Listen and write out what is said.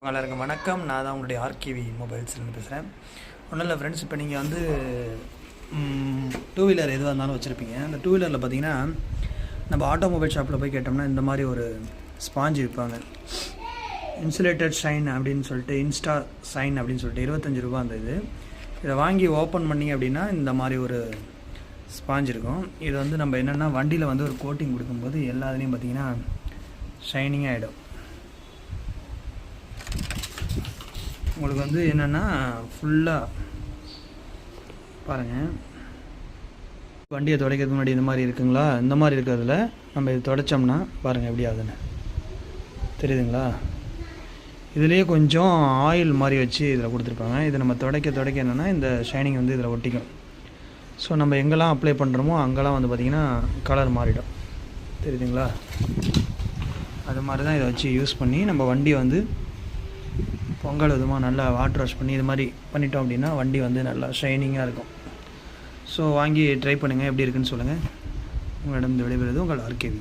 எல்லாருக்கும் வணக்கம். நான் தான் உங்களுடைய ஆர்கேவி மொபைல்ஸ்லேருந்து பேசுகிறேன். ஒன்றும் இல்லை ஃப்ரெண்ட்ஸ், இப்போ நீங்கள் வந்து டூ வீலர் எதுவாக இருந்தாலும் வச்சுருப்பீங்க. அந்த டூ வீலரில் பார்த்தீங்கன்னா நம்ம ஆட்டோமொபைல் ஷாப்பில் போய் கேட்டோம்னா இந்த மாதிரி ஒரு ஸ்பாஞ்சு விற்பாங்க. இன்சுலேட்டட் ஷைன் அப்படின்னு சொல்லிட்டு, இன்ஸ்டா ஷைன் அப்படின்னு சொல்லிட்டு 25 ரூபா அந்த இதை வாங்கி ஓப்பன் பண்ணி அப்படின்னா இந்த மாதிரி ஒரு ஸ்பாஞ்ச் இருக்கும். இது வந்து நம்ம என்னென்னா வண்டியில் வந்து ஒரு கோட்டிங் கொடுக்கும்போது எல்லா இதுலேயும் பார்த்திங்கன்னா ஷைனிங் ஆகிடும். உங்களுக்கு வந்து என்னென்னா ஃபுல்லாக பாருங்கள், வண்டியை துடைக்கிறதுக்கு முன்னாடி இந்த மாதிரி இருக்குங்களா, இந்த மாதிரி இருக்கிறதுல நம்ம இது துடைச்சோம்னா பாருங்கள் எப்படி ஆகுதுன்னு தெரியுதுங்களா. இதுலேயே கொஞ்சம் ஆயில் மாதிரி வச்சு இதில் கொடுத்துருப்பாங்க. இதை நம்ம துடைக்க என்னென்னா இந்த ஷைனிங் வந்து இதில் ஒட்டிக்கும். ஸோ நம்ம எங்கெல்லாம் அப்ளை பண்ணுறோமோ அங்கெல்லாம் வந்து பார்த்திங்கன்னா கலர் மாறிடும், தெரியுதுங்களா. அது மாதிரி தான் இதை வச்சு யூஸ் பண்ணி நம்ம வண்டியை வந்து பொங்கல் விதமாக நல்லா வாட்டர் வாஷ் பண்ணி இது மாதிரி பண்ணிட்டோம் அப்படின்னா வண்டி வந்து நல்லா ஷைனிங்காக இருக்கும். ஸோ வாங்கி ட்ரை பண்ணுங்கள், எப்படி இருக்குன்னு சொல்லுங்கள். உங்களிடம் விடைபெறுவது உங்கள் ஆர்கேவி.